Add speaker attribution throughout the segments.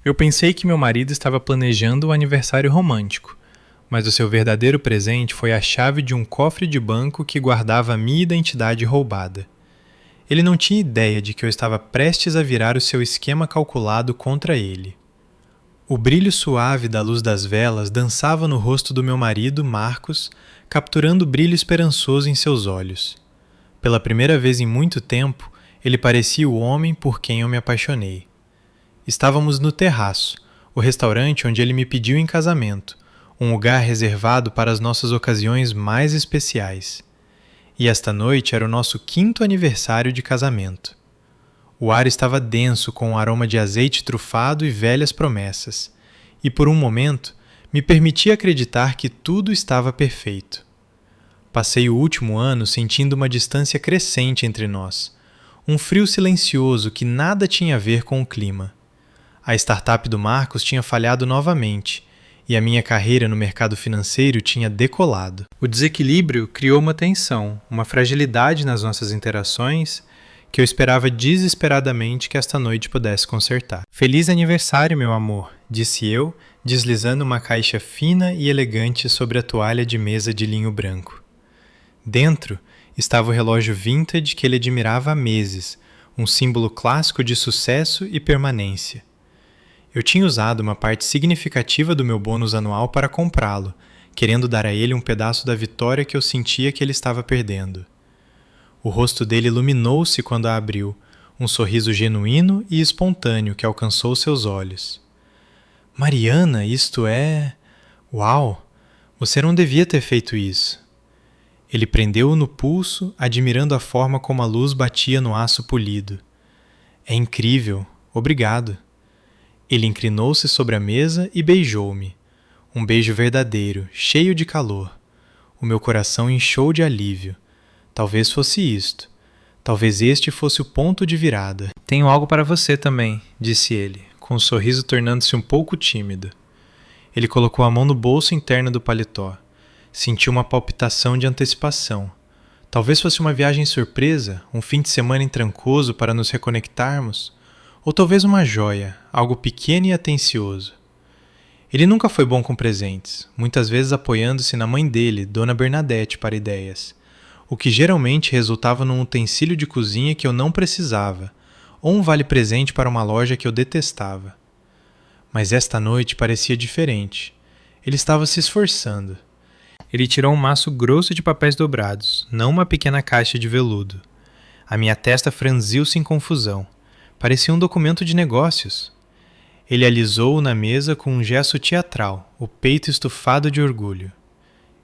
Speaker 1: Eu pensei que meu marido estava planejando um aniversário romântico, mas o seu verdadeiro presente foi a chave de um cofre de banco que guardava a minha identidade roubada. Ele não tinha ideia de que eu estava prestes a virar o seu esquema calculado contra ele. O brilho suave da luz das velas dançava no rosto do meu marido, Marcos, capturando o brilho esperançoso em seus olhos. Pela primeira vez em muito tempo, ele parecia o homem por quem eu me apaixonei. Estávamos no Terraço, o restaurante onde ele me pediu em casamento, um lugar reservado para as nossas ocasiões mais especiais. E esta noite era o nosso 5º aniversário de casamento. O ar estava denso com um aroma de azeite trufado e velhas promessas, e por um momento me permiti acreditar que tudo estava perfeito. Passei o último ano sentindo uma distância crescente entre nós, um frio silencioso que nada tinha a ver com o clima. A startup do Marcos tinha falhado novamente, e a minha carreira no mercado financeiro tinha decolado. O desequilíbrio criou uma tensão, uma fragilidade nas nossas interações que eu esperava desesperadamente que esta noite pudesse consertar. Feliz aniversário, meu amor, disse eu, deslizando uma caixa fina e elegante sobre a toalha de mesa de linho branco. Dentro estava o relógio vintage que ele admirava há meses, um símbolo clássico de sucesso e permanência. Eu tinha usado uma parte significativa do meu bônus anual para comprá-lo, querendo dar a ele um pedaço da vitória que eu sentia que ele estava perdendo. O rosto dele iluminou-se quando a abriu, um sorriso genuíno e espontâneo que alcançou seus olhos. Mariana, isto é... Uau! Você não devia ter feito isso. Ele prendeu-o no pulso, admirando a forma como a luz batia no aço polido. É incrível. Obrigado. Ele inclinou-se sobre a mesa e beijou-me. Um beijo verdadeiro, cheio de calor. O meu coração inchou de alívio. Talvez fosse isto. Talvez este fosse o ponto de virada. Tenho algo para você também, disse ele, com o sorriso tornando-se um pouco tímido. Ele colocou a mão no bolso interno do paletó. Senti uma palpitação de antecipação. Talvez fosse uma viagem surpresa, um fim de semana intrancoso para nos reconectarmos. Ou talvez uma joia, algo pequeno e atencioso. Ele nunca foi bom com presentes, muitas vezes apoiando-se na mãe dele, Dona Bernadette, para ideias, o que geralmente resultava num utensílio de cozinha que eu não precisava, ou um vale-presente para uma loja que eu detestava. Mas esta noite parecia diferente. Ele estava se esforçando. Ele tirou um maço grosso de papéis dobrados, não uma pequena caixa de veludo. A minha testa franziu-se em confusão. Parecia um documento de negócios. Ele alisou-o na mesa com um gesto teatral, o peito estufado de orgulho.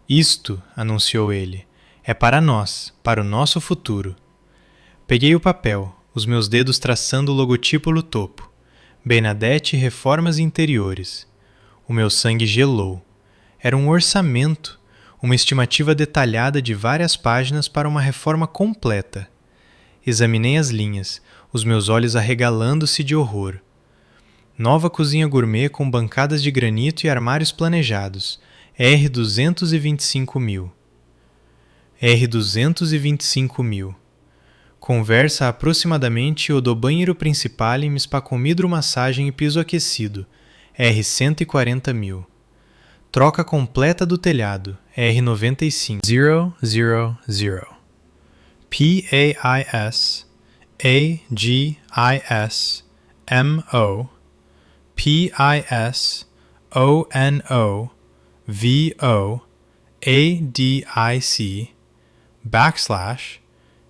Speaker 1: Isto, anunciou ele, é para nós, para o nosso futuro. Peguei o papel, os meus dedos traçando o logotipo no topo. Bernadette Reformas Interiores. O meu sangue gelou. Era um orçamento, uma estimativa detalhada de várias páginas para uma reforma completa. Examinei as linhas, os meus olhos arregalando-se de horror. Nova cozinha gourmet com bancadas de granito e armários planejados. R$225.000. R$225.000. Conversa aproximadamente o do banheiro principal em spa com hidromassagem e piso aquecido. R$140.000. Troca completa do telhado. R$95. 000. PAIS AGISMO PISONOVADIC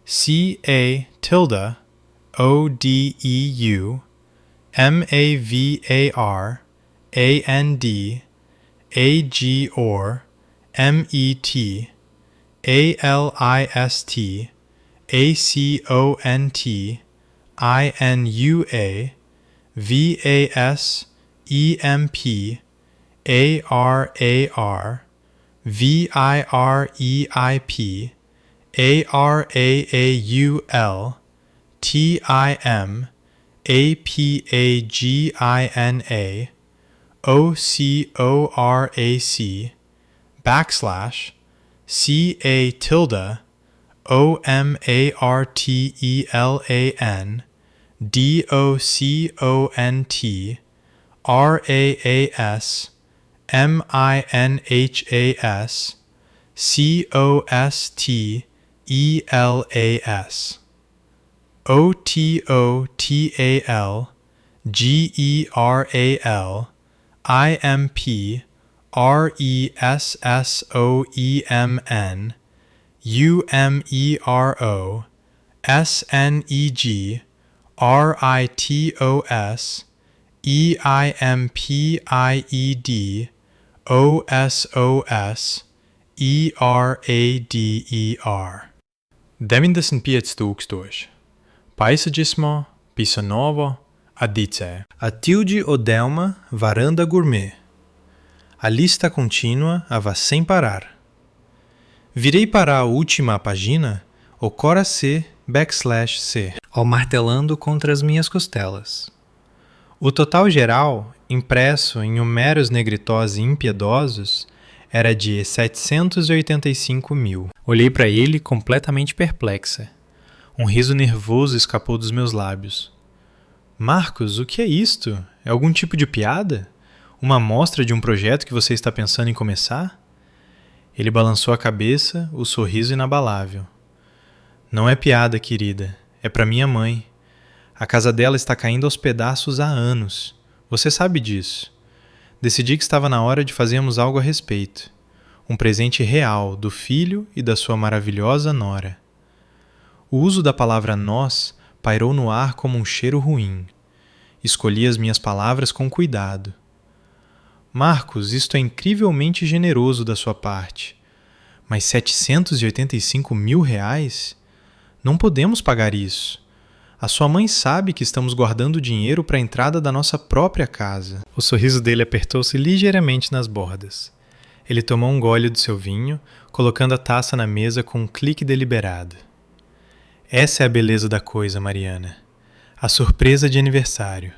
Speaker 1: CA tilde ODEU MAVARAND AGOR MET ALIST ACONT INUA VAS EMP ARAR VIREIP ARAAUL TIM APAGINA OCORAC /CA tilde OMARTELAN DOCONT RAASMINHAS OTOTAL, 95 Paisagissimo, Pisanovo, Adice. Atilde Odelma, Varanda Gourmet. A lista contínua va sem parar. Virei para a última página, o cora C, /C, ao martelando contra as minhas costelas. O total geral, impresso em numeros negritosos e impiedosos, era de 785 mil. Olhei para ele completamente perplexa. Um riso nervoso escapou dos meus lábios. Marcos, o que é isto? É algum tipo de piada? Uma amostra de um projeto que você está pensando em começar? Ele balançou a cabeça, o sorriso inabalável. Não é piada, querida. É para minha mãe. A casa dela está caindo aos pedaços há anos. Você sabe disso. Decidi que estava na hora de fazermos algo a respeito. Um presente real do filho e da sua maravilhosa nora. O uso da palavra nós pairou no ar como um cheiro ruim. Escolhi as minhas palavras com cuidado. Marcos, isto é incrivelmente generoso da sua parte. Mas 785 mil reais? Não podemos pagar isso. A sua mãe sabe que estamos guardando dinheiro para a entrada da nossa própria casa. O sorriso dele apertou-se ligeiramente nas bordas. Ele tomou um gole do seu vinho, colocando a taça na mesa com um clique deliberado. Essa é a beleza da coisa, Mariana. A surpresa de aniversário.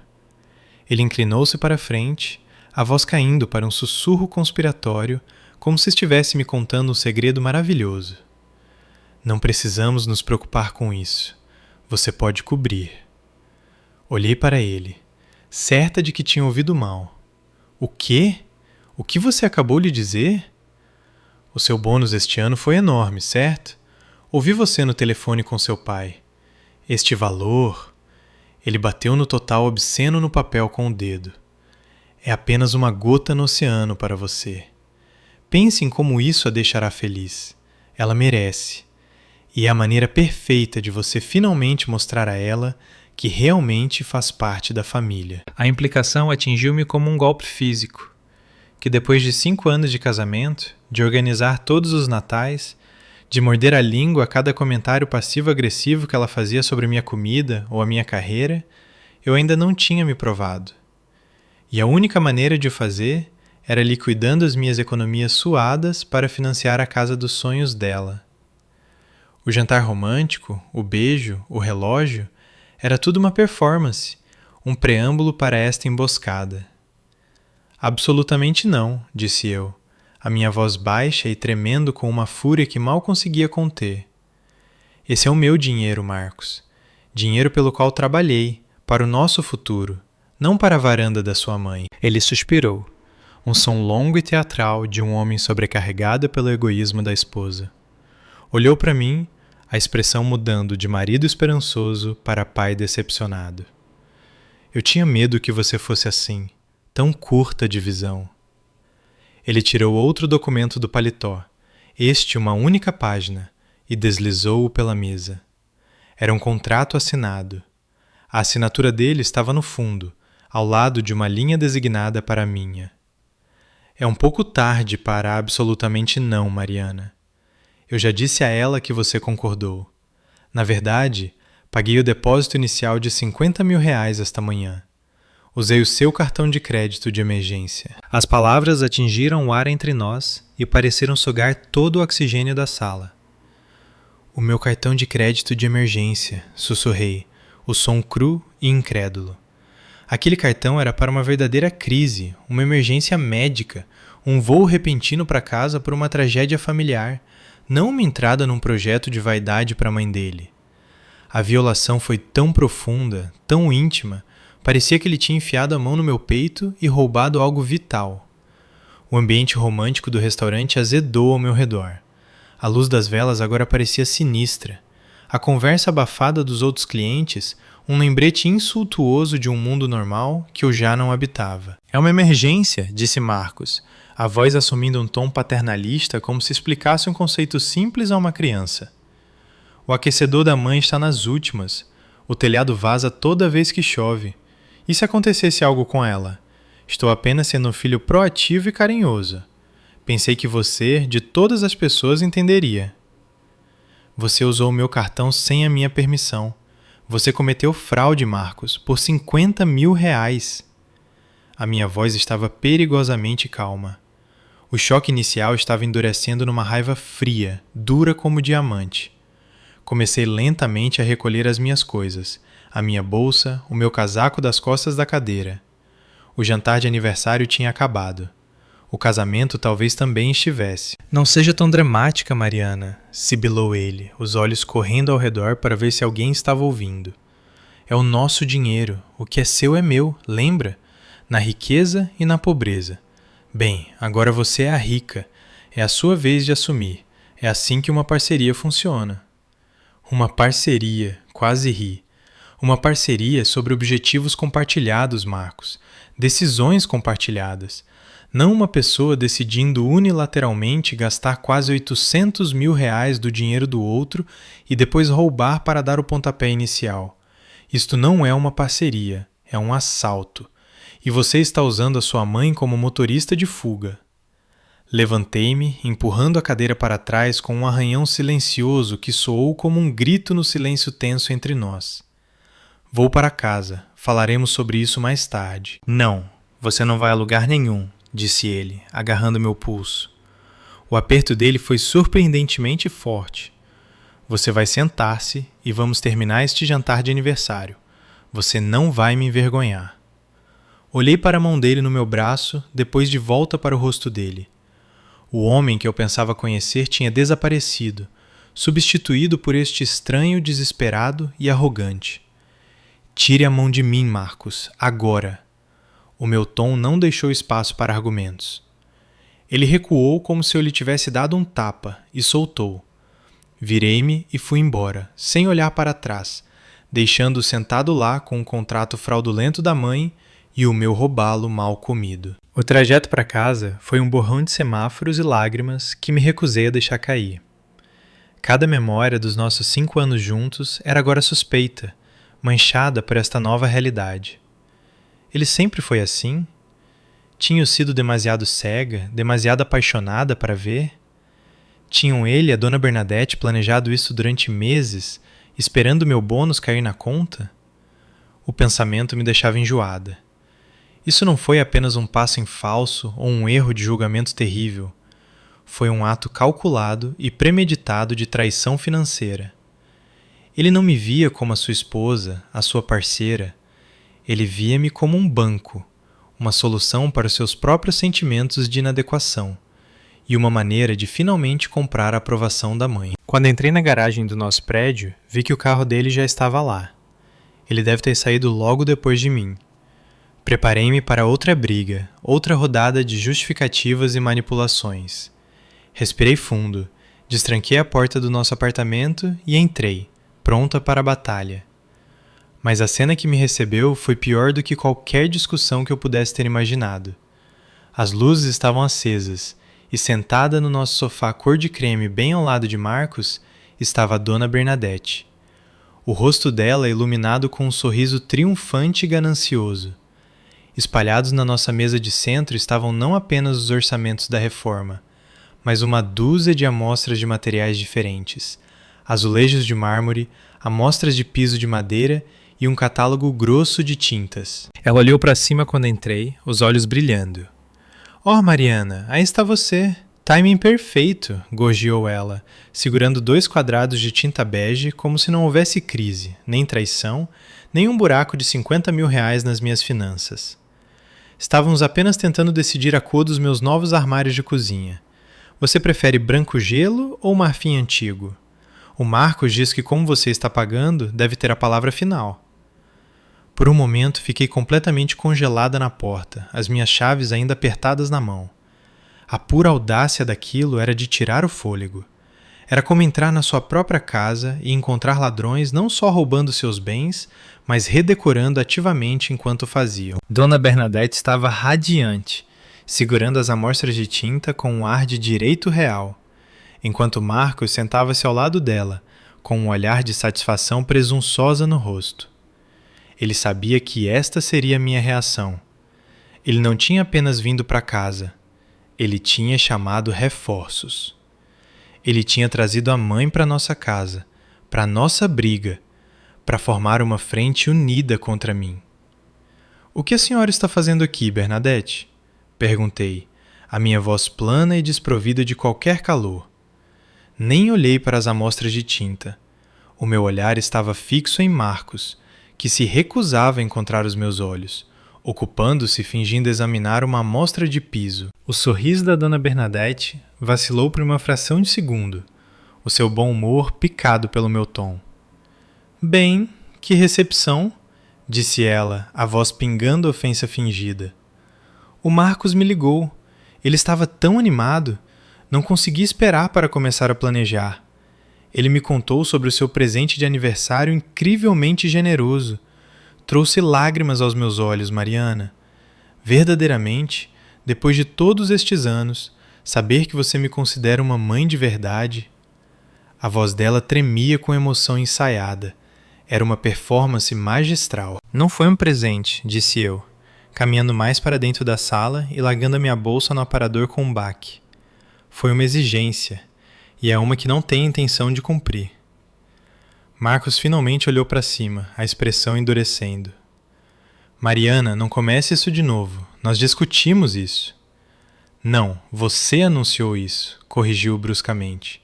Speaker 1: Ele inclinou-se para a frente, a voz caindo para um sussurro conspiratório, como se estivesse me contando um segredo maravilhoso. Não precisamos nos preocupar com isso. Você pode cobrir. Olhei para ele, certa de que tinha ouvido mal. O quê? O que você acabou de dizer? O seu bônus este ano foi enorme, certo? Ouvi você no telefone com seu pai. Este valor... Ele bateu no total obsceno no papel com o dedo. É apenas uma gota no oceano para você. Pense em como isso a deixará feliz. Ela merece. E é a maneira perfeita de você finalmente mostrar a ela que realmente faz parte da família. A implicação atingiu-me como um golpe físico, que depois de 5 anos de casamento, de organizar todos os natais, de morder a língua a cada comentário passivo-agressivo que ela fazia sobre minha comida ou a minha carreira, eu ainda não tinha me provado. E a única maneira de o fazer era liquidando as minhas economias suadas para financiar a casa dos sonhos dela. O jantar romântico, o beijo, o relógio, era tudo uma performance, um preâmbulo para esta emboscada. Absolutamente não, disse eu, a minha voz baixa e tremendo com uma fúria que mal conseguia conter. Esse é o meu dinheiro, Marcos. Dinheiro pelo qual trabalhei, para o nosso futuro, não para a varanda da sua mãe. Ele suspirou, um som longo e teatral de um homem sobrecarregado pelo egoísmo da esposa. Olhou para mim, a expressão mudando de marido esperançoso para pai decepcionado. Eu tinha medo que você fosse assim, tão curta de visão. Ele tirou outro documento do paletó, este uma única página, e deslizou-o pela mesa. Era um contrato assinado. A assinatura dele estava no fundo, ao lado de uma linha designada para a minha. É um pouco tarde para absolutamente não, Mariana. Eu já disse a ela que você concordou. Na verdade, paguei o depósito inicial de 50 mil reais esta manhã. Usei o seu cartão de crédito de emergência. As palavras atingiram o ar entre nós e pareceram sugar todo o oxigênio da sala. O meu cartão de crédito de emergência, sussurrei, o som cru e incrédulo. Aquele cartão era para uma verdadeira crise, uma emergência médica, um voo repentino para casa por uma tragédia familiar, não uma entrada num projeto de vaidade para a mãe dele. A violação foi tão profunda, tão íntima, Parecia que ele tinha enfiado a mão no meu peito e roubado algo vital. O ambiente romântico do restaurante azedou ao meu redor. A luz das velas agora parecia sinistra. A conversa abafada dos outros clientes, um lembrete insultuoso de um mundo normal que eu já não habitava. É uma emergência, disse Marcos, a voz assumindo um tom paternalista como se explicasse um conceito simples a uma criança. O aquecedor da mãe está nas últimas. O telhado vaza toda vez que chove. E se acontecesse algo com ela? Estou apenas sendo um filho proativo e carinhoso. Pensei que você, de todas as pessoas, entenderia. Você usou o meu cartão sem a minha permissão. Você cometeu fraude, Marcos, por R$50.000. A minha voz estava perigosamente calma. O choque inicial estava endurecendo numa raiva fria, dura como diamante. Comecei lentamente a recolher as minhas coisas, a minha bolsa, o meu casaco das costas da cadeira. O jantar de aniversário tinha acabado. O casamento talvez também estivesse. Não seja tão dramática, Mariana, sibilou ele, os olhos correndo ao redor para ver se alguém estava ouvindo. É o nosso dinheiro, o que é seu é meu, lembra? Na riqueza e na pobreza. Bem, agora você é a rica. É a sua vez de assumir. É assim que uma parceria funciona. Uma parceria, quase ri. Uma parceria sobre objetivos compartilhados, Marcos. Decisões compartilhadas. Não uma pessoa decidindo unilateralmente gastar quase R$800.000 do dinheiro do outro e depois roubar para dar o pontapé inicial. Isto não é uma parceria, é um assalto. E você está usando a sua mãe como motorista de fuga. Levantei-me, empurrando a cadeira para trás com um arranhão silencioso que soou como um grito no silêncio tenso entre nós. Vou para casa, falaremos sobre isso mais tarde. Não, você não vai a lugar nenhum, disse ele, agarrando meu pulso. O aperto dele foi surpreendentemente forte. Você vai sentar-se e vamos terminar este jantar de aniversário. Você não vai me envergonhar. Olhei para a mão dele no meu braço, depois de volta para o rosto dele. O homem que eu pensava conhecer tinha desaparecido, substituído por este estranho, desesperado e arrogante. Tire a mão de mim, Marcos, agora. O meu tom não deixou espaço para argumentos. Ele recuou como se eu lhe tivesse dado um tapa e soltou. Virei-me e fui embora, sem olhar para trás, deixando-o sentado lá com o contrato fraudulento da mãe e o meu robalo mal comido. O trajeto para casa foi um borrão de semáforos e lágrimas que me recusei a deixar cair. Cada memória dos nossos 5 anos juntos era agora suspeita, manchada por esta nova realidade. Ele sempre foi assim? Tinha sido demasiado cega, demasiado apaixonada para ver? Tinham ele e a dona Bernadette planejado isso durante meses, esperando meu bônus cair na conta? O pensamento me deixava enjoada. Isso não foi apenas um passo em falso ou um erro de julgamento terrível. Foi um ato calculado e premeditado de traição financeira. Ele não me via como a sua esposa, a sua parceira. Ele via-me como um banco, uma solução para os seus próprios sentimentos de inadequação e uma maneira de finalmente comprar a aprovação da mãe. Quando entrei na garagem do nosso prédio, vi que o carro dele já estava lá. Ele deve ter saído logo depois de mim. Preparei-me para outra briga, outra rodada de justificativas e manipulações. Respirei fundo, destranquei a porta do nosso apartamento e entrei, pronta para a batalha. Mas a cena que me recebeu foi pior do que qualquer discussão que eu pudesse ter imaginado. As luzes estavam acesas, e sentada no nosso sofá cor de creme bem ao lado de Marcos, estava a dona Bernadette. O rosto dela iluminado com um sorriso triunfante e ganancioso. Espalhados na nossa mesa de centro estavam não apenas os orçamentos da reforma, mas uma dúzia de amostras de materiais diferentes, azulejos de mármore, amostras de piso de madeira e um catálogo grosso de tintas. Ela olhou para cima quando entrei, os olhos brilhando. Oh, Mariana, aí está você. Timing perfeito, gorjeou ela, segurando 2 quadrados de tinta bege como se não houvesse crise, nem traição, nem um buraco de R$50.000 nas minhas finanças. Estávamos apenas tentando decidir a cor dos meus novos armários de cozinha. Você prefere branco gelo ou marfim antigo? O Marcos diz que como você está pagando, deve ter a palavra final. Por um momento, fiquei completamente congelada na porta, as minhas chaves ainda apertadas na mão. A pura audácia daquilo era de tirar o fôlego. Era como entrar na sua própria casa e encontrar ladrões não só roubando seus bens, mas redecorando ativamente enquanto faziam. Dona Bernadette estava radiante, segurando as amostras de tinta com um ar de direito real, enquanto Marcos sentava-se ao lado dela, com um olhar de satisfação presunçosa no rosto. Ele sabia que esta seria a minha reação. Ele não tinha apenas vindo para casa. Ele tinha chamado reforços. Ele tinha trazido a mãe para nossa casa, para nossa briga, para formar uma frente unida contra mim. "O que a senhora está fazendo aqui, Bernadette?" Perguntei, a minha voz plana e desprovida de qualquer calor. Nem olhei para as amostras de tinta. O meu olhar estava fixo em Marcos, que se recusava a encontrar os meus olhos, ocupando-se fingindo examinar uma amostra de piso. O sorriso da Dona Bernadette vacilou por uma fração de segundo, o seu bom humor picado pelo meu tom. "Bem, que recepção", disse ela, a voz pingando ofensa fingida. "O Marcos me ligou. Ele estava tão animado. Não consegui esperar para começar a planejar. Ele me contou sobre o seu presente de aniversário incrivelmente generoso. Trouxe lágrimas aos meus olhos, Mariana. Verdadeiramente, depois de todos estes anos, saber que você me considera uma mãe de verdade." A voz dela tremia com emoção ensaiada. Era uma performance magistral. "Não foi um presente", disse eu, caminhando mais para dentro da sala e largando a minha bolsa no aparador com um baque. "Foi uma exigência, e é uma que não tenho intenção de cumprir." Marcos finalmente olhou para cima, a expressão endurecendo. "Mariana, não comece isso de novo. Nós discutimos isso." "Não, você anunciou isso", corrigiu bruscamente.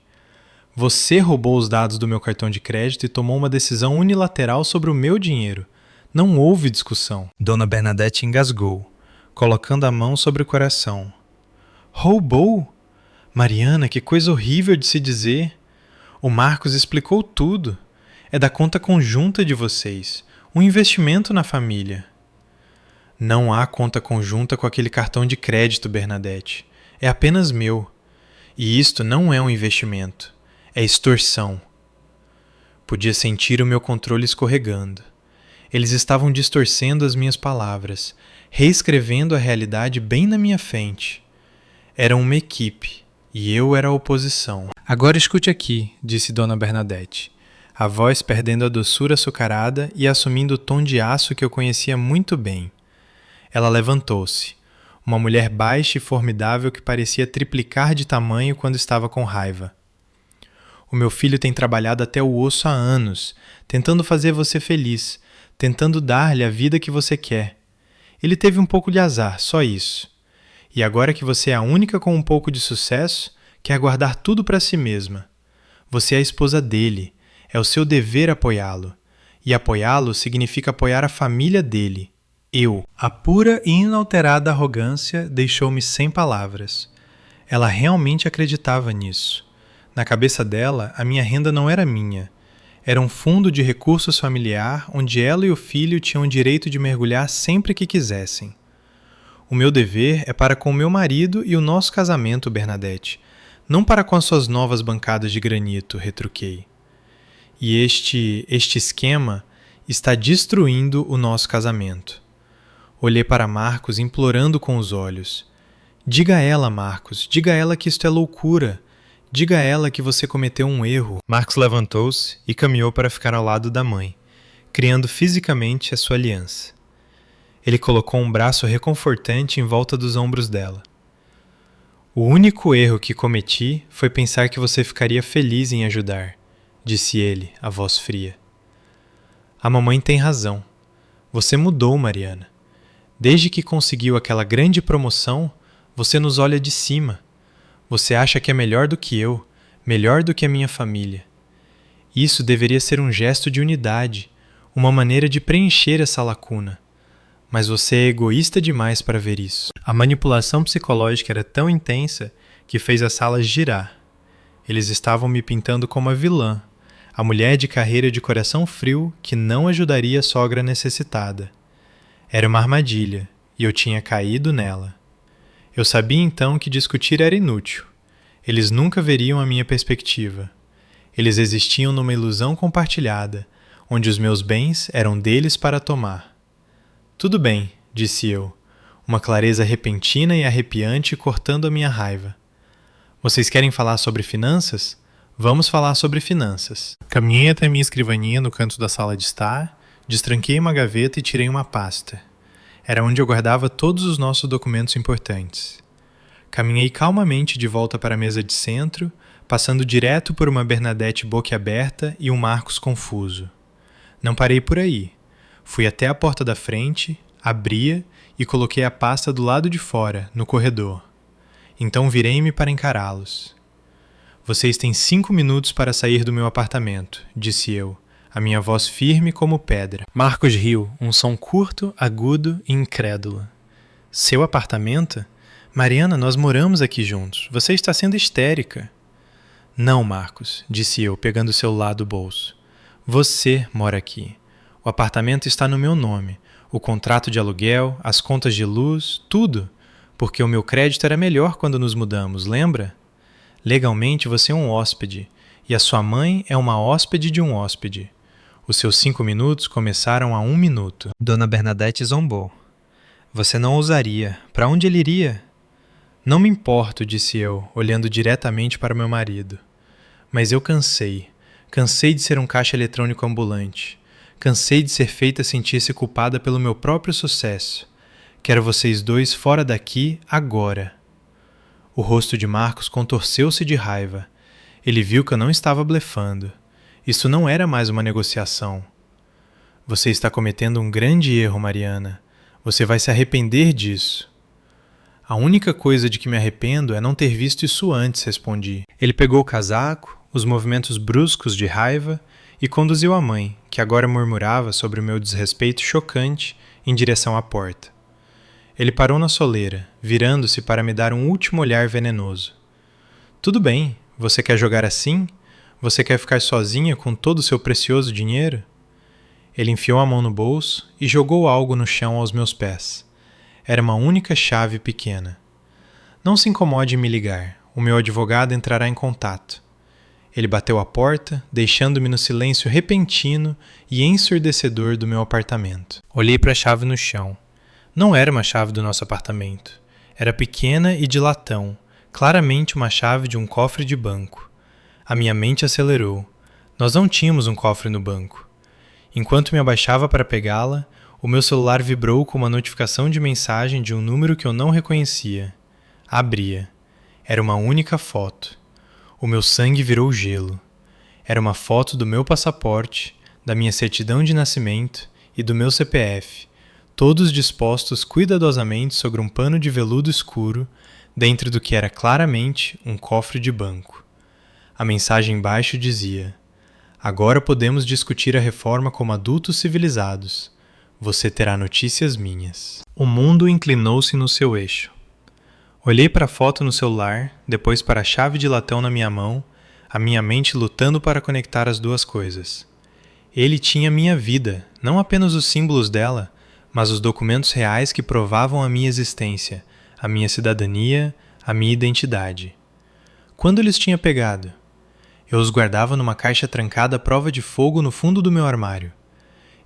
Speaker 1: "Você roubou os dados do meu cartão de crédito e tomou uma decisão unilateral sobre o meu dinheiro. Não houve discussão." Dona Bernadette engasgou, colocando a mão sobre o coração. "Roubou? Mariana, que coisa horrível de se dizer. O Marcos explicou tudo. É da conta conjunta de vocês, um investimento na família." "Não há conta conjunta com aquele cartão de crédito, Bernadette. É apenas meu. E isto não é um investimento. É extorsão." Podia sentir o meu controle escorregando. Eles estavam distorcendo as minhas palavras, reescrevendo a realidade bem na minha frente. Eram uma equipe, e eu era a oposição. "Agora escute aqui", disse Dona Bernadette, a voz perdendo a doçura açucarada e assumindo o tom de aço que eu conhecia muito bem. Ela levantou-se, uma mulher baixa e formidável que parecia triplicar de tamanho quando estava com raiva. "O meu filho tem trabalhado até o osso há anos, tentando fazer você feliz, tentando dar-lhe a vida que você quer. Ele teve um pouco de azar, só isso. E agora que você é a única com um pouco de sucesso, quer guardar tudo para si mesma. Você é a esposa dele. É o seu dever apoiá-lo. E apoiá-lo significa apoiar a família dele. Eu." A pura e inalterada arrogância deixou-me sem palavras. Ela realmente acreditava nisso. Na cabeça dela, a minha renda não era minha. Era um fundo de recursos familiar onde ela e o filho tinham o direito de mergulhar sempre que quisessem. "O meu dever é para com o meu marido e o nosso casamento, Bernadette, não para com as suas novas bancadas de granito", retruquei. "E este esquema está destruindo o nosso casamento." Olhei para Marcos implorando com os olhos. "Diga a ela, Marcos, diga a ela que isto é loucura. Diga a ela que você cometeu um erro." Marcos levantou-se e caminhou para ficar ao lado da mãe, criando fisicamente a sua aliança. Ele colocou um braço reconfortante em volta dos ombros dela. "O único erro que cometi foi pensar que você ficaria feliz em ajudar", disse ele, a voz fria. "A mamãe tem razão. Você mudou, Mariana. Desde que conseguiu aquela grande promoção, você nos olha de cima. Você acha que é melhor do que eu, melhor do que a minha família. Isso deveria ser um gesto de unidade, uma maneira de preencher essa lacuna. Mas você é egoísta demais para ver isso." A manipulação psicológica era tão intensa que fez a sala girar. Eles estavam me pintando como a vilã, a mulher de carreira de coração frio que não ajudaria a sogra necessitada. Era uma armadilha, e eu tinha caído nela. Eu sabia então que discutir era inútil. Eles nunca veriam a minha perspectiva. Eles existiam numa ilusão compartilhada, onde os meus bens eram deles para tomar. Tudo bem, disse eu, uma clareza repentina e arrepiante cortando a minha raiva. Vocês querem falar sobre finanças? Vamos falar sobre finanças. Caminhei até minha escrivaninha no canto da sala de estar, destranquei uma gaveta e tirei uma pasta. Era onde eu guardava todos os nossos documentos importantes. Caminhei calmamente de volta para a mesa de centro, passando direto por uma Bernadette boquiaberta e um Marcos confuso. Não parei por aí. Fui até a porta da frente, abria e coloquei a pasta do lado de fora, no corredor. Então virei-me para encará-los. Vocês têm 5 minutos para sair do meu apartamento, disse eu, a minha voz firme como pedra. Marcos riu, um som curto, agudo e incrédulo. Seu apartamento? Mariana, nós moramos aqui juntos. Você está sendo histérica. Não, Marcos, disse eu, pegando o celular do bolso. Você mora aqui. O apartamento está no meu nome. O contrato de aluguel, as contas de luz, tudo. Porque o meu crédito era melhor quando nos mudamos, lembra? Legalmente você é um hóspede, e a sua mãe é uma hóspede de um hóspede. Os seus 5 minutos começaram a 1 minuto. Dona Bernadette zombou. Você não ousaria. Para onde ele iria? Não me importo, disse eu, olhando diretamente para meu marido. Mas eu cansei. Cansei de ser um caixa eletrônico ambulante. Cansei de ser feita sentir-se culpada pelo meu próprio sucesso. Quero vocês dois fora daqui, agora. O rosto de Marcos contorceu-se de raiva. Ele viu que eu não estava blefando. Isso não era mais uma negociação. Você está cometendo um grande erro, Mariana. Você vai se arrepender disso. A única coisa de que me arrependo é não ter visto isso antes, respondi. Ele pegou o casaco, os movimentos bruscos de raiva, e conduziu a mãe, que agora murmurava sobre o meu desrespeito chocante, em direção à porta. Ele parou na soleira, virando-se para me dar um último olhar venenoso. Tudo bem, você quer jogar assim? Você quer ficar sozinha com todo o seu precioso dinheiro? Ele enfiou a mão no bolso e jogou algo no chão aos meus pés. Era uma única chave pequena. Não se incomode em me ligar, o meu advogado entrará em contato. Ele bateu a porta, deixando-me no silêncio repentino e ensurdecedor do meu apartamento. Olhei para a chave no chão. Não era uma chave do nosso apartamento. Era pequena e de latão, claramente uma chave de um cofre de banco. A minha mente acelerou. Nós não tínhamos um cofre no banco. Enquanto me abaixava para pegá-la, o meu celular vibrou com uma notificação de mensagem de um número que eu não reconhecia. Abria. Era uma única foto. O meu sangue virou gelo. Era uma foto do meu passaporte, da minha certidão de nascimento e do meu CPF, todos dispostos cuidadosamente sobre um pano de veludo escuro, dentro do que era claramente um cofre de banco. A mensagem embaixo dizia: agora podemos discutir a reforma como adultos civilizados. Você terá notícias minhas. O mundo inclinou-se no seu eixo. Olhei para a foto no celular, depois para a chave de latão na minha mão, a minha mente lutando para conectar as duas coisas. Ele tinha minha vida, não apenas os símbolos dela, mas os documentos reais que provavam a minha existência, a minha cidadania, a minha identidade. Quando ele os tinha pegado? Eu os guardava numa caixa trancada à prova de fogo no fundo do meu armário.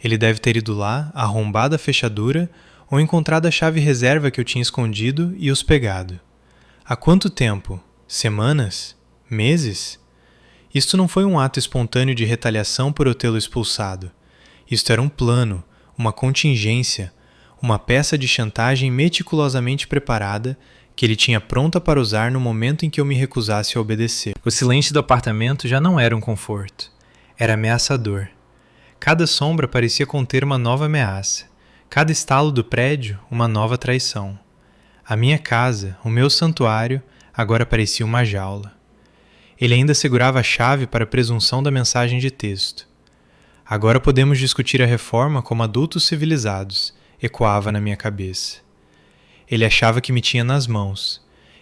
Speaker 1: Ele deve ter ido lá, arrombado a fechadura, ou encontrado a chave reserva que eu tinha escondido e os pegado. Há quanto tempo? Semanas? Meses? Isto não foi um ato espontâneo de retaliação por eu tê-lo expulsado. Isto era um plano, uma contingência, uma peça de chantagem meticulosamente preparada que ele tinha pronta para usar no momento em que eu me recusasse a obedecer. O silêncio do apartamento já não era um conforto. Era ameaçador. Cada sombra parecia conter uma nova ameaça. Cada estalo do prédio, uma nova traição. A minha casa, o meu santuário, agora parecia uma jaula. Ele ainda segurava a chave para a presunção da mensagem de texto. Agora podemos discutir a reforma como adultos civilizados, ecoava na minha cabeça. Ele achava que me tinha nas mãos.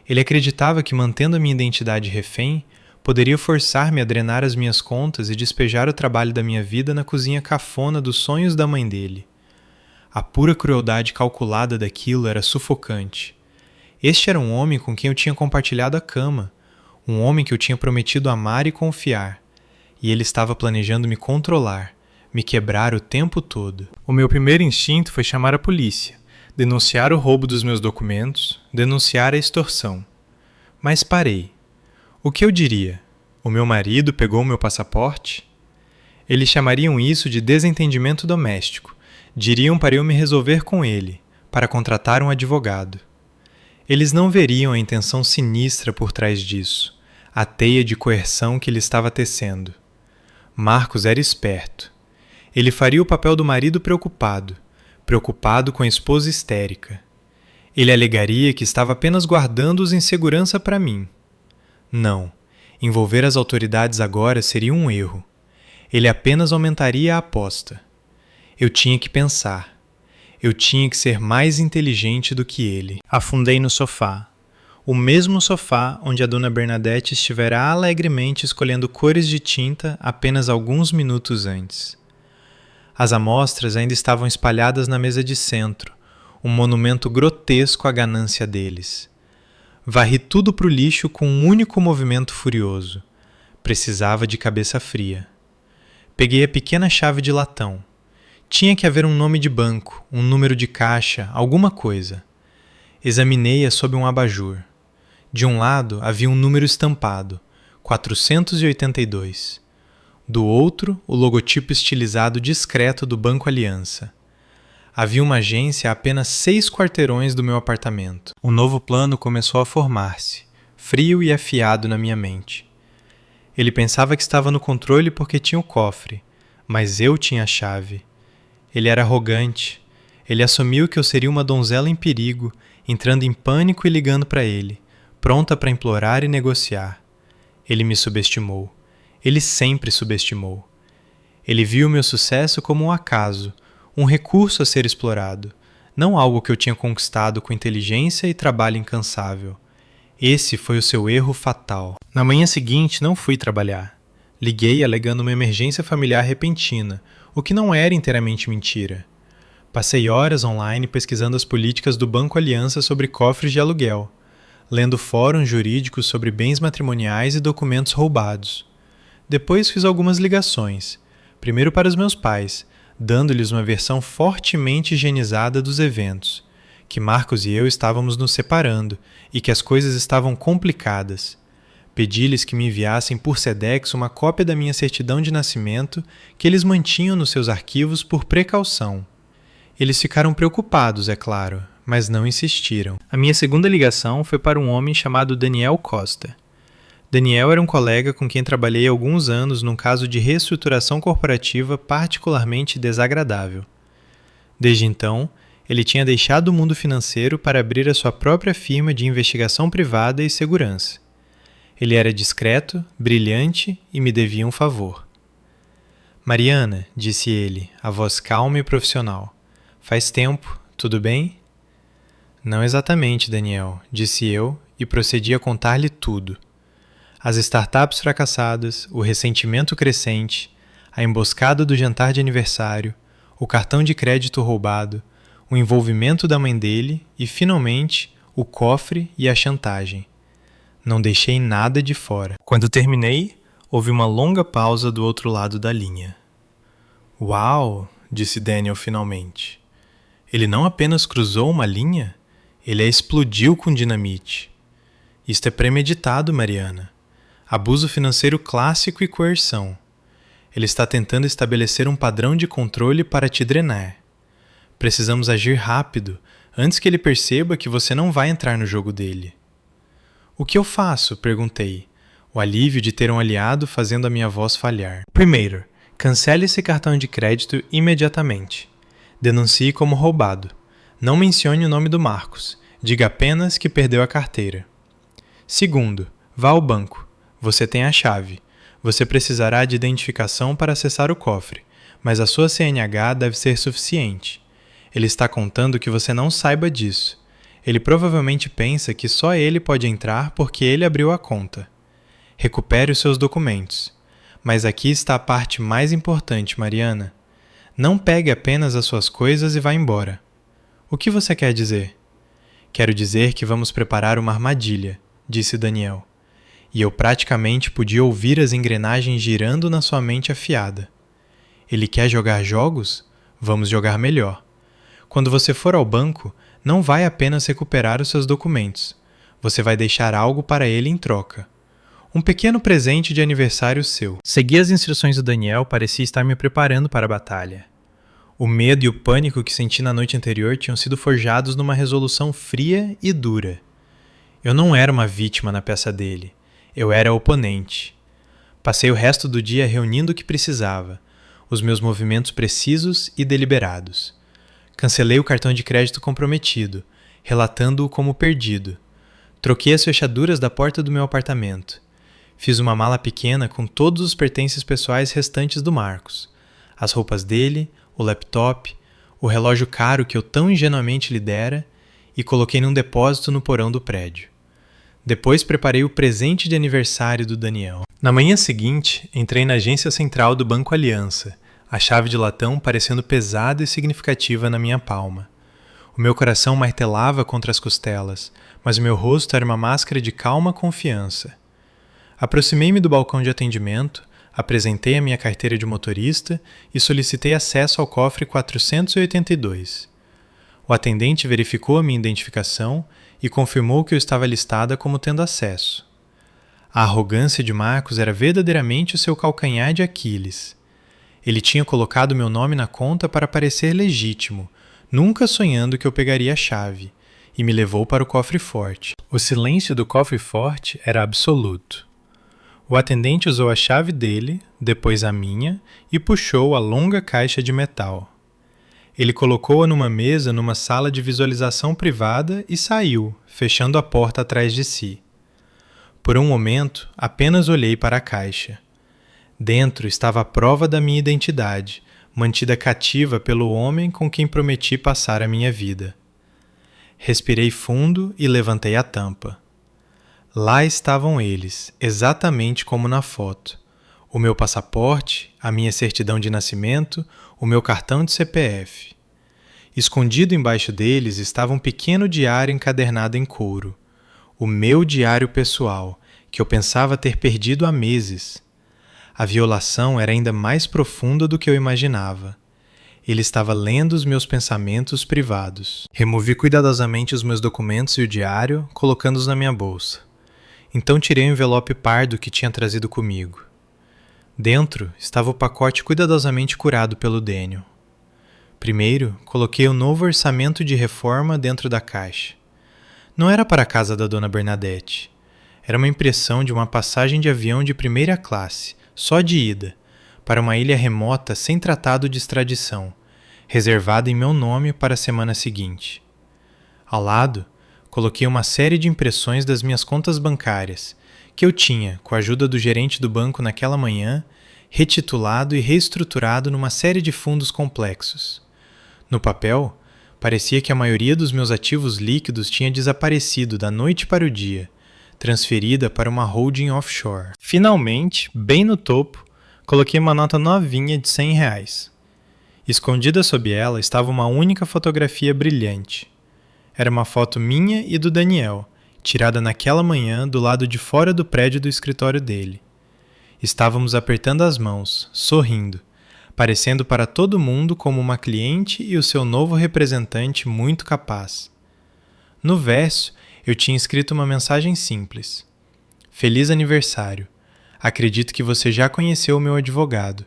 Speaker 1: Ele acreditava que, mantendo a minha identidade refém, Poderia forçar-me a drenar as minhas contas e despejar o trabalho da minha vida na cozinha cafona dos sonhos da mãe dele. A pura crueldade calculada daquilo era sufocante. Este era um homem com quem eu tinha compartilhado a cama, um homem que eu tinha prometido amar e confiar, e ele estava planejando me controlar, me quebrar o tempo todo. O meu primeiro instinto foi chamar a polícia, denunciar o roubo dos meus documentos, denunciar a extorsão. Mas parei. O que eu diria? O meu marido pegou o meu passaporte? Eles chamariam isso de desentendimento doméstico. Diriam para eu me resolver com ele, para contratar um advogado. Eles não veriam a intenção sinistra por trás disso, a teia de coerção que ele estava tecendo. Marcos era esperto. Ele faria o papel do marido preocupado com a esposa histérica. Ele alegaria que estava apenas guardando-os em segurança para mim. Não, envolver as autoridades agora seria um erro. Ele apenas aumentaria a aposta. Eu tinha que pensar. Eu tinha que ser mais inteligente do que ele. Afundei no sofá. O mesmo sofá onde a dona Bernadette estivera alegremente escolhendo cores de tinta apenas alguns minutos antes. As amostras ainda estavam espalhadas na mesa de centro, um monumento grotesco à ganância deles. Varri tudo para o lixo com um único movimento furioso. Precisava de cabeça fria. Peguei a pequena chave de latão. Tinha que haver um nome de banco, um número de caixa, alguma coisa. Examinei-a sob um abajur. De um lado havia um número estampado, 482. Do outro, o logotipo estilizado discreto do Banco Aliança. Havia uma agência a apenas 6 quarteirões do meu apartamento. Um novo plano começou a formar-se, frio e afiado na minha mente. Ele pensava que estava no controle porque tinha o cofre, mas eu tinha a chave. Ele era arrogante. Ele assumiu que eu seria uma donzela em perigo, entrando em pânico e ligando para ele, pronta para implorar e negociar. Ele me subestimou. Ele sempre subestimou. Ele viu meu sucesso como um acaso, um recurso a ser explorado, não algo que eu tinha conquistado com inteligência e trabalho incansável. Esse foi o seu erro fatal. Na manhã seguinte, não fui trabalhar. Liguei alegando uma emergência familiar repentina, o que não era inteiramente mentira. Passei horas online pesquisando as políticas do Banco Aliança sobre cofres de aluguel, lendo fóruns jurídicos sobre bens matrimoniais e documentos roubados. Depois fiz algumas ligações, primeiro para os meus pais, dando-lhes uma versão fortemente higienizada dos eventos, que Marcos e eu estávamos nos separando e que as coisas estavam complicadas. Pedi-lhes que me enviassem por Sedex uma cópia da minha certidão de nascimento que eles mantinham nos seus arquivos por precaução. Eles ficaram preocupados, é claro, mas não insistiram. A minha segunda ligação foi para um homem chamado Daniel Costa. Daniel era um colega com quem trabalhei há alguns anos num caso de reestruturação corporativa particularmente desagradável. Desde então, ele tinha deixado o mundo financeiro para abrir a sua própria firma de investigação privada e segurança. Ele era discreto, brilhante e me devia um favor. Mariana, disse ele, a voz calma e profissional. Faz tempo, tudo bem? Não exatamente, Daniel, disse eu e procedi a contar-lhe tudo. As startups fracassadas, o ressentimento crescente, a emboscada do jantar de aniversário, o cartão de crédito roubado, o envolvimento da mãe dele e, finalmente, o cofre e a chantagem. Não deixei nada de fora. Quando terminei, houve uma longa pausa do outro lado da linha. Uau, disse Daniel finalmente. Ele não apenas cruzou uma linha, ele a explodiu com dinamite. Isto é premeditado, Mariana. Abuso financeiro clássico e coerção. Ele está tentando estabelecer um padrão de controle para te drenar. Precisamos agir rápido, antes que ele perceba que você não vai entrar no jogo dele. O que eu faço? Perguntei, o alívio de ter um aliado fazendo a minha voz falhar. Primeiro, cancele esse cartão de crédito imediatamente. Denuncie como roubado. Não mencione o nome do Marcos. Diga apenas que perdeu a carteira. Segundo, vá ao banco. Você tem a chave. Você precisará de identificação para acessar o cofre, mas a sua CNH deve ser suficiente. Ele está contando que você não saiba disso. Ele provavelmente pensa que só ele pode entrar porque ele abriu a conta. Recupere os seus documentos. Mas aqui está a parte mais importante, Mariana. Não pegue apenas as suas coisas e vá embora. O que você quer dizer? Quero dizer que vamos preparar uma armadilha, disse Daniel. E eu praticamente podia ouvir as engrenagens girando na sua mente afiada. Ele quer jogar jogos? Vamos jogar melhor. Quando você for ao banco, não vai apenas recuperar os seus documentos. Você vai deixar algo para ele em troca. Um pequeno presente de aniversário seu. Segui as instruções do Daniel parecia estar me preparando para a batalha. O medo e o pânico que senti na noite anterior tinham sido forjados numa resolução fria e dura. Eu não era uma vítima na peça dele. Eu era oponente. Passei o resto do dia reunindo o que precisava, os meus movimentos precisos e deliberados. Cancelei o cartão de crédito comprometido, relatando-o como perdido. Troquei as fechaduras da porta do meu apartamento. Fiz uma mala pequena com todos os pertences pessoais restantes do Marcos. As roupas dele, o laptop, o relógio caro que eu tão ingenuamente lhe dera e coloquei num depósito no porão do prédio. Depois preparei o presente de aniversário do Daniel. Na manhã seguinte, entrei na agência central do Banco Aliança, a chave de latão parecendo pesada e significativa na minha palma. O meu coração martelava contra as costelas, mas o meu rosto era uma máscara de calma confiança. Aproximei-me do balcão de atendimento, apresentei a minha carteira de motorista e solicitei acesso ao cofre 482. O atendente verificou a minha identificação e confirmou que eu estava listada como tendo acesso. A arrogância de Marcos era verdadeiramente o seu calcanhar de Aquiles. Ele tinha colocado meu nome na conta para parecer legítimo, nunca sonhando que eu pegaria a chave, e me levou para o cofre forte. O silêncio do cofre forte era absoluto. O atendente usou a chave dele, depois a minha, e puxou a longa caixa de metal. Ele colocou-a numa mesa numa sala de visualização privada e saiu, fechando a porta atrás de si. Por um momento, apenas olhei para a caixa. Dentro estava a prova da minha identidade, mantida cativa pelo homem com quem prometi passar a minha vida. Respirei fundo e levantei a tampa. Lá estavam eles, exatamente como na foto. O meu passaporte, a minha certidão de nascimento, o meu cartão de CPF. Escondido embaixo deles estava um pequeno diário encadernado em couro. O meu diário pessoal, que eu pensava ter perdido há meses. A violação era ainda mais profunda do que eu imaginava. Ele estava lendo os meus pensamentos privados. Removi cuidadosamente os meus documentos e o diário, colocando-os na minha bolsa. Então tirei o envelope pardo que tinha trazido comigo. Dentro estava o pacote cuidadosamente curado pelo Daniel. Primeiro, coloquei o novo orçamento de reforma dentro da caixa. Não era para a casa da dona Bernadette. Era uma impressão de uma passagem de avião de primeira classe, só de ida, para uma ilha remota sem tratado de extradição, reservada em meu nome para a semana seguinte. Ao lado, coloquei uma série de impressões das minhas contas bancárias, que eu tinha, com a ajuda do gerente do banco naquela manhã, retitulado e reestruturado numa série de fundos complexos. No papel, parecia que a maioria dos meus ativos líquidos tinha desaparecido da noite para o dia, transferida para uma holding offshore. Finalmente, bem no topo, coloquei uma nota novinha de R$100. Escondida sob ela estava uma única fotografia brilhante. Era uma foto minha e do Daniel, tirada naquela manhã do lado de fora do prédio do escritório dele. Estávamos apertando as mãos, sorrindo, parecendo para todo mundo como uma cliente e o seu novo representante muito capaz. No verso, eu tinha escrito uma mensagem simples. Feliz aniversário. Acredito que você já conheceu o meu advogado.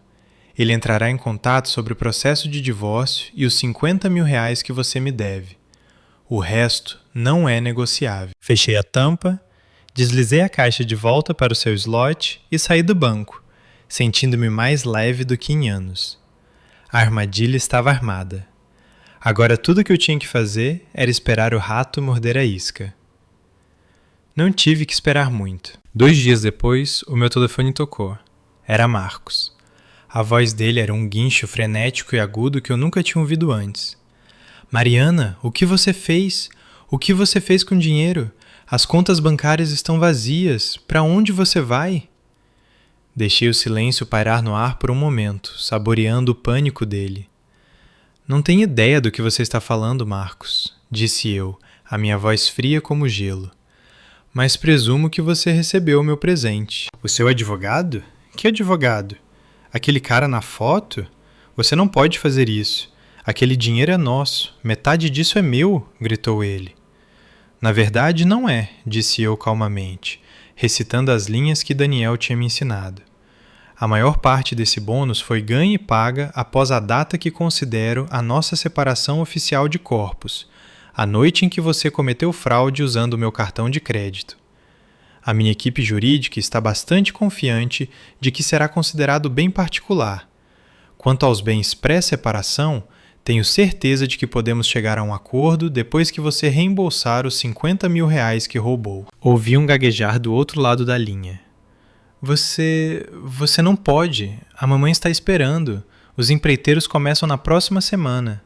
Speaker 1: Ele entrará em contato sobre o processo de divórcio e os R$50 mil que você me deve. O resto não é negociável. Fechei a tampa, deslizei a caixa de volta para o seu slot e saí do banco, sentindo-me mais leve do que em anos. A armadilha estava armada. Agora tudo o que eu tinha que fazer era esperar o rato morder a isca. Não tive que esperar muito. 2 dias depois, o meu telefone tocou. Era Marcos. A voz dele era um guincho frenético e agudo que eu nunca tinha ouvido antes. Mariana, o que você fez? O que você fez com o dinheiro? As contas bancárias estão vazias. Para onde você vai? Deixei o silêncio pairar no ar por um momento, saboreando o pânico dele. Não tenho ideia do que você está falando, Marcos, disse eu, a minha voz fria como gelo. Mas presumo que você recebeu o meu presente. O seu advogado? Que advogado? Aquele cara na foto? Você não pode fazer isso. Aquele dinheiro é nosso. Metade disso é meu, gritou ele. Na verdade, não é, disse eu calmamente, recitando as linhas que Daniel tinha me ensinado. A maior parte desse bônus foi ganha e paga após a data que considero a nossa separação oficial de corpos, a noite em que você cometeu fraude usando o meu cartão de crédito. A minha equipe jurídica está bastante confiante de que será considerado bem particular. Quanto aos bens pré-separação, tenho certeza de que podemos chegar a um acordo depois que você reembolsar os R$50 mil que roubou. Ouvi um gaguejar do outro lado da linha. Você não pode. A mamãe está esperando. Os empreiteiros começam na próxima semana.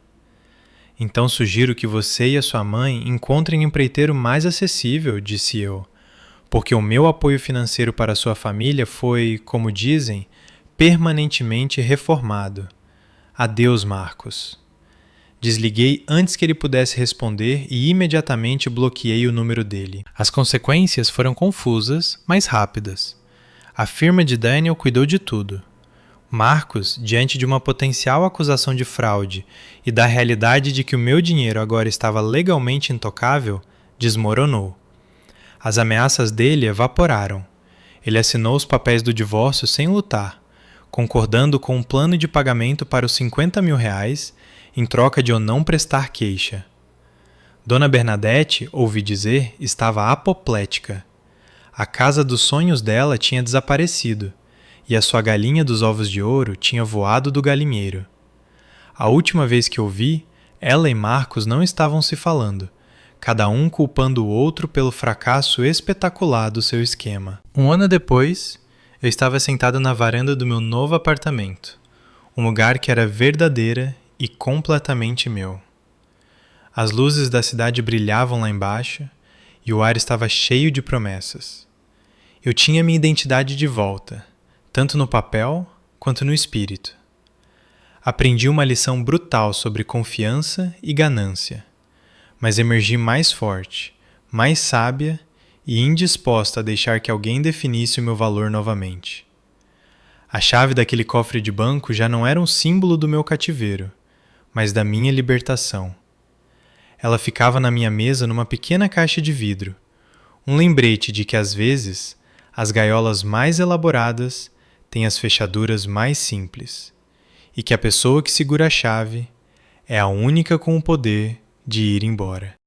Speaker 1: Então sugiro que você e a sua mãe encontrem um empreiteiro mais acessível, disse eu, porque o meu apoio financeiro para sua família foi, como dizem, permanentemente reformado. Adeus, Marcos. Desliguei antes que ele pudesse responder e imediatamente bloqueei o número dele. As consequências foram confusas, mas rápidas. A firma de Daniel cuidou de tudo. Marcos, diante de uma potencial acusação de fraude e da realidade de que o meu dinheiro agora estava legalmente intocável, desmoronou. As ameaças dele evaporaram. Ele assinou os papéis do divórcio sem lutar, concordando com um plano de pagamento para os R$50 mil em troca de eu não prestar queixa. Dona Bernadette, ouvi dizer, estava apoplética. A casa dos sonhos dela tinha desaparecido, e a sua galinha dos ovos de ouro tinha voado do galinheiro. A última vez que eu vi, ela e Marcos não estavam se falando, cada um culpando o outro pelo fracasso espetacular do seu esquema. Um ano depois, eu estava sentado na varanda do meu novo apartamento, um lugar que era verdadeira e completamente meu. As luzes da cidade brilhavam lá embaixo e o ar estava cheio de promessas. Eu tinha minha identidade de volta, tanto no papel quanto no espírito. Aprendi uma lição brutal sobre confiança e ganância, mas emergi mais forte, mais sábia e indisposta a deixar que alguém definisse o meu valor novamente. A chave daquele cofre de banco já não era um símbolo do meu cativeiro, mas da minha libertação. Ela ficava na minha mesa numa pequena caixa de vidro, um lembrete de que às vezes as gaiolas mais elaboradas têm as fechaduras mais simples, e que a pessoa que segura a chave é a única com o poder de ir embora.